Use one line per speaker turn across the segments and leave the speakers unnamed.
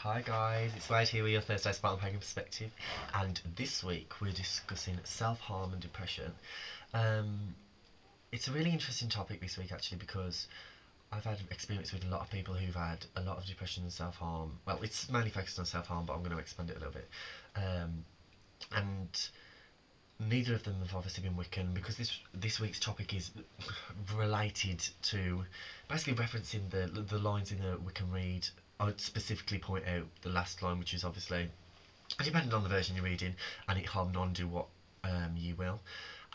Hi guys, it's Wade here with your Thursday Spartan Pagan Perspective, and this week we're discussing self-harm and depression. It's a really interesting topic this week actually, because I've had experience with a lot of people who've had a lot of depression and self-harm. Well, it's mainly focused on self-harm, but I'm going to expand it a little bit. And neither of them have obviously been Wiccan, because this week's topic is related to basically referencing the lines in the Wiccan read. I would specifically point out the last line, which is obviously, depending on the version you're reading, and it harm none, do what you will.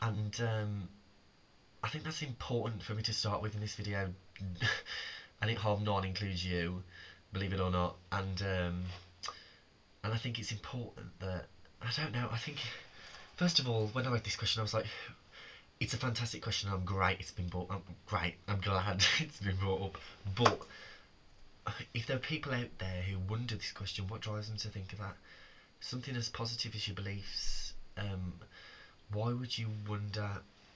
And I think that's important for me to start with in this video. And it harm none includes you, believe it or not. And I think it's important that, I don't know, I think, first of all, when I read this question, I was like, it's a fantastic question. I'm great it's been brought up. Great, I'm glad it's been brought up. But if there are people out there who wonder this question, what drives them to think of that? Something as positive as your beliefs. Why would you wonder,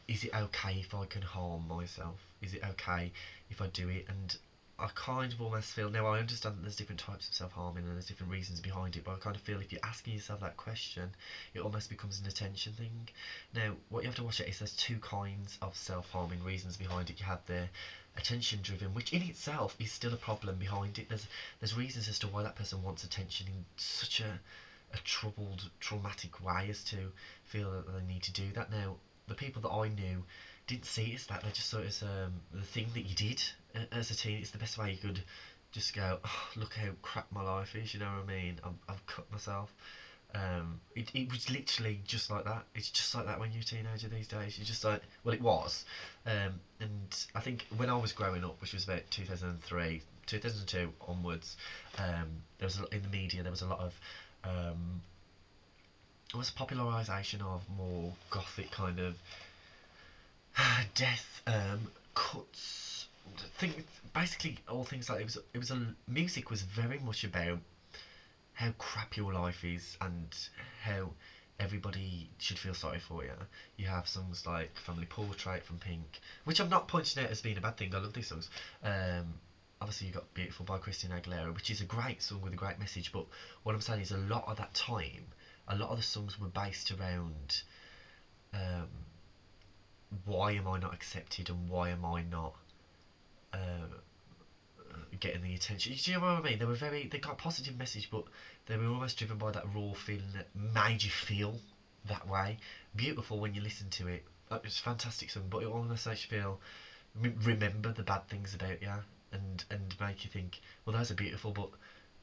is it okay if I can harm myself? Is it okay if I do it? And I kind of almost feel, now I understand that there's different types of self-harming and there's different reasons behind it, but I kind of feel if you're asking yourself that question, it almost becomes an attention thing. Now, what you have to watch out is there's two kinds of self-harming reasons behind it. You have the attention driven, which in itself is still a problem behind it. There's reasons as to why that person wants attention in such a troubled, traumatic way as to feel that they need to do that. Now, the people that I knew didn't see it as that. They just saw it as the thing that you did as a teen. It's the best way you could just go, oh, look how crap my life is, you know what I mean? I've cut myself. It was literally just like that. It's just like that when you're a teenager these days. You're just like, well, it was. And I think when I was growing up, which was about 2003, 2002 onwards, there was in the media there was a lot of it was a popularisation of more gothic kind of death, cuts, basically all things like music was very much about how crap your life is and how everybody should feel sorry for you. You have songs like Family Portrait from Pink, which I'm not pointing out as being a bad thing. I love these songs. Obviously you got Beautiful by Christina Aguilera, which is a great song with a great message, but what I'm saying is a lot of that time, a lot of the songs were based around why am I not accepted and why am I not getting the attention. Do you know what I mean? They got a positive message, but they were almost driven by that raw feeling that made you feel that way. Beautiful when you listen to it. It's a fantastic song, but it almost makes you feel, remember the bad things about you, and make you think, well, those are beautiful, but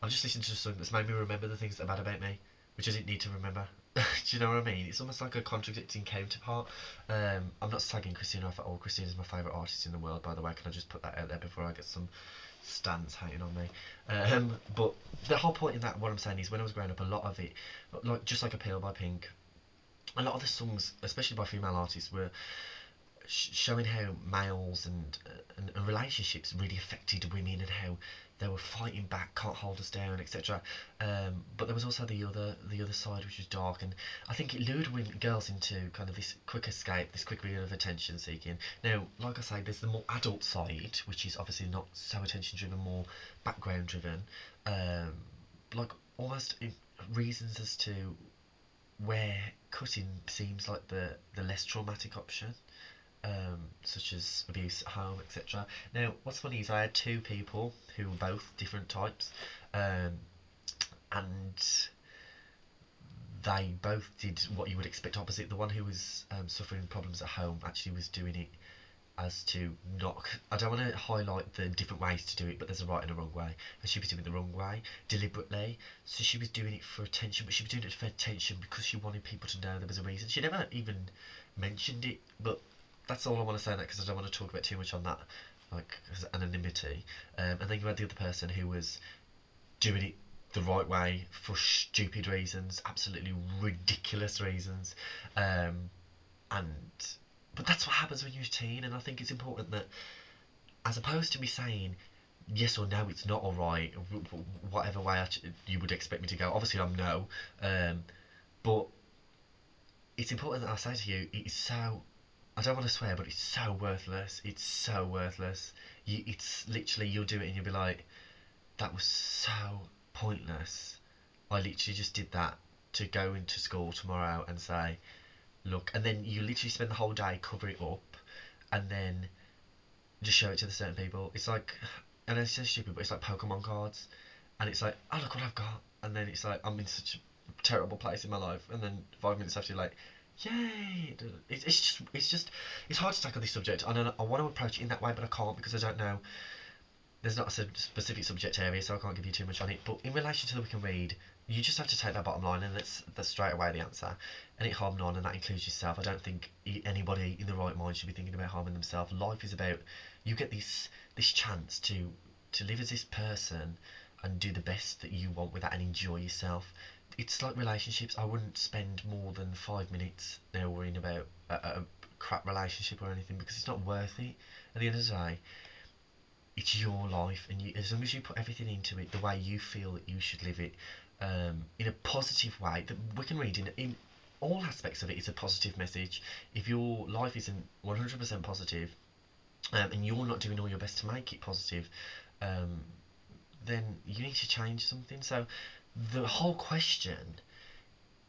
I've just listened to a song that's made me remember the things that are bad about me, which I didn't need to remember. Do you know what I mean? It's almost like a contradicting counterpart. I'm not slagging Christina off at all. Christina's my favourite artist in the world, by the way. Can I just put that out there before I get some stans hating on me? But the whole point in that, what I'm saying is, when I was growing up, a lot of it, like just like Appeal by Pink, a lot of the songs, especially by female artists, were showing how males and relationships really affected women and how they were fighting back, can't hold us down, etc. But there was also the other side, which was dark, and I think it lured girls into kind of this quick escape, this quick bit of attention seeking. Now, like I say, there's the more adult side, which is obviously not so attention driven, more background driven, like almost reasons as to where cutting seems like the less traumatic option. Such as abuse at home, etc. Now, what's funny is I had two people who were both different types, and they both did what you would expect opposite. The one who was suffering problems at home actually was doing it as to not, I don't want to highlight the different ways to do it, but there's a right and a wrong way, and she was doing it the wrong way deliberately. So she was doing it for attention, but she was doing it for attention because she wanted people to know there was a reason. She never even mentioned it, but that's all I want to say on that, because I don't want to talk about too much on that, like anonymity. And then you had the other person who was doing it the right way for stupid reasons, absolutely ridiculous reasons, but that's what happens when you're a teen. And I think it's important that, as opposed to me saying yes or no, it's not alright, whatever way you would expect me to go, obviously I'm no, but it's important that I say to you, it is so, I don't want to swear, but it's so worthless. It's so worthless. It's literally, you'll do it and you'll be like, that was so pointless. I literally just did that to go into school tomorrow and say, look, and then you literally spend the whole day cover it up, and then just show it to the certain people. It's like, and it's so stupid, but it's like Pokemon cards, and it's like, oh look what I've got, and then it's like I'm in such a terrible place in my life, and then 5 minutes after you're like, yay! It's hard to tackle this subject. I want to approach it in that way, but I can't because I don't know. There's not a specific subject area, so I can't give you too much on it. But in relation to the Wiccan read, you just have to take that bottom line, and that's straight away the answer. And it harm none, and that includes yourself. I don't think anybody in the right mind should be thinking about harming themselves. Life is about, you get this chance to live as this person and do the best that you want with that and enjoy yourself. It's like relationships. I wouldn't spend more than 5 minutes now worrying about a crap relationship or anything, because it's not worth it. At the end of the day, it's your life, and you, as long as you put everything into it the way you feel that you should live it, in a positive way. The Wiccan reading, in all aspects of it, is a positive message. If your life isn't 100% positive, and you're not doing all your best to make it positive, then you need to change something. So the whole question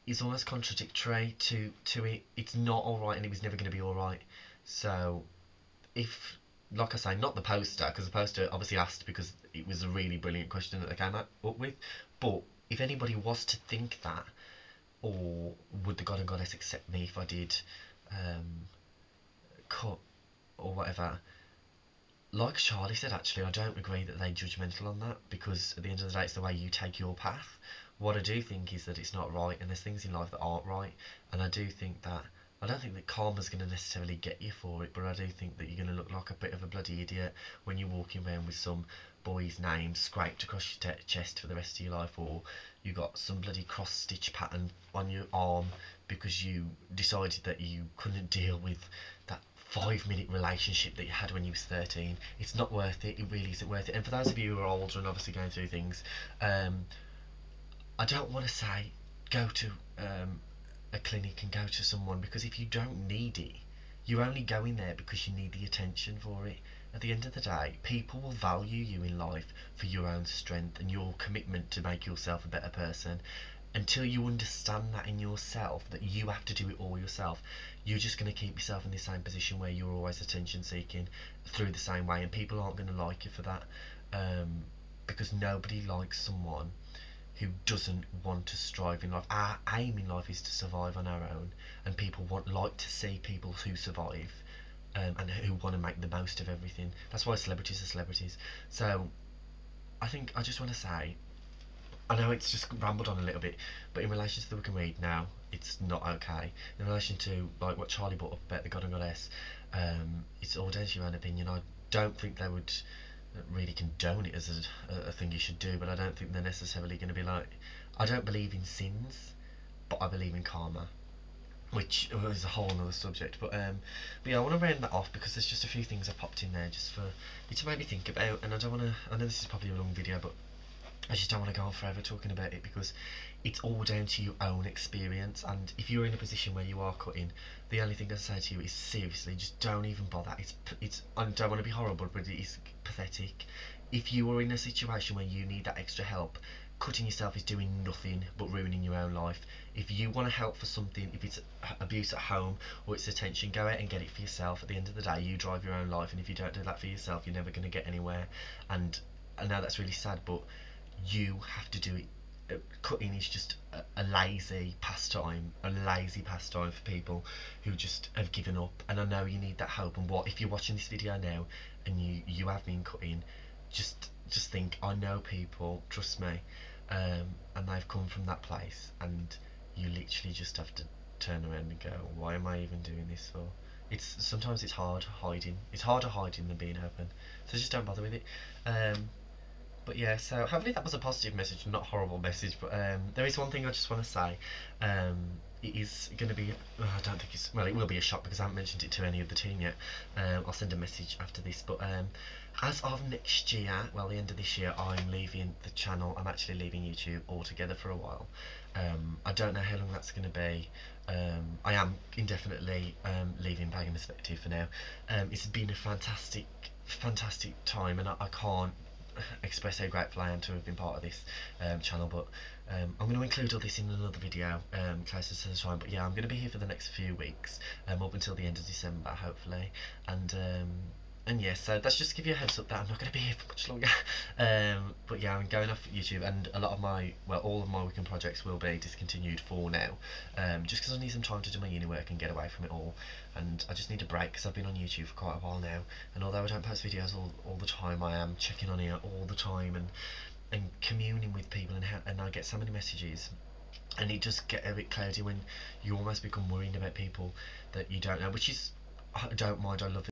is almost contradictory to it. It's not alright, and it was never going to be alright. So if, like I say, not the poster, because the poster obviously asked because it was a really brilliant question that they came up with, but if anybody was to think that, or would the god and goddess accept me if I did cut or whatever, like Charlie said, actually, I don't agree that they're judgmental on that, because at the end of the day, it's the way you take your path. What I do think is that it's not right, and there's things in life that aren't right, and I do think that, I don't think that karma's going to necessarily get you for it, but I do think that you're going to look like a bit of a bloody idiot when you're walking around with some boy's name scraped across your chest for the rest of your life, or you got some bloody cross-stitch pattern on your arm because you decided that you couldn't deal with that 5 minute relationship that you had when you was 13. It's not worth it. It really isn't worth it. And for those of you who are older and obviously going through things, I don't want to say go to a clinic and go to someone, because if you don't need it, you're only going there because you need the attention for it. At the end of the day, people will value you in life for your own strength and your commitment to make yourself a better person. Until you understand that in yourself, that you have to do it all yourself, you're just going to keep yourself in the same position where you're always attention seeking through the same way, and people aren't going to like you for that, because nobody likes someone who doesn't want to strive in life. Our aim in life is to survive on our own, and people like to see people who survive, and who want to make the most of everything. That's why celebrities are celebrities. So I just want to say, I know it's just rambled on a little bit, but in relation to the Wiccan read now, it's not okay. In relation to like what Charlie brought up about the god and goddess, it's all down to your own opinion. I don't think they would really condone it as a thing you should do, but I don't think they're necessarily going to be like, I don't believe in sins, but I believe in karma, which is a whole other subject. But yeah, I want to round that off because there's just a few things I popped in there just for you to maybe think about, and I don't want to, I know this is probably a long video, but I just don't want to go on forever talking about it, because it's all down to your own experience. And if you're in a position where you are cutting, the only thing I say to you is, seriously, just don't even bother. It's I don't want to be horrible, but it is pathetic. If you are in a situation where you need that extra help, cutting yourself is doing nothing but ruining your own life. If you want to help for something, if it's abuse at home or it's attention, go out and get it for yourself. At the end of the day, you drive your own life, and if you don't do that for yourself, you're never going to get anywhere. And I know that's really sad, but you have to do it. Cutting is just a lazy pastime, for people who just have given up. And I know you need that hope. And what if you're watching this video now and you have been cutting, just think, I know people, trust me, and they've come from that place, and you literally just have to turn around and go, why am I even doing this for? Sometimes it's hard hiding. It's harder hiding than being open. So just don't bother with it. But yeah, so hopefully that was a positive message, not a horrible message. But there is one thing I just want to say. It is going to be, I don't think it's, well, it will be a shock because I haven't mentioned it to any of the team yet. I'll send a message after this. But as of next year, well, the end of this year, I'm leaving the channel. I'm actually leaving YouTube altogether for a while. I don't know how long that's going to be. I am indefinitely leaving Pagan Perspective for now. It's been a fantastic time, and I can't express how grateful I am to have been part of this channel. But I'm going to include all this in another video closer to the time. But yeah, I'm going to be here for the next few weeks, up until the end of December, hopefully. And yeah, so that's just to give you a heads up that I'm not going to be here for much longer. But yeah, I'm going off YouTube, and a lot of my, well, all of my weekend projects will be discontinued for now, just because I need some time to do my uni work and get away from it all. And I just need a break because I've been on YouTube for quite a while now, and although I don't post videos all the time, I am checking on here all the time and communing with people, and I get so many messages, and it just get a bit cloudy when you almost become worried about people that you don't know, which is, I don't mind, I love it.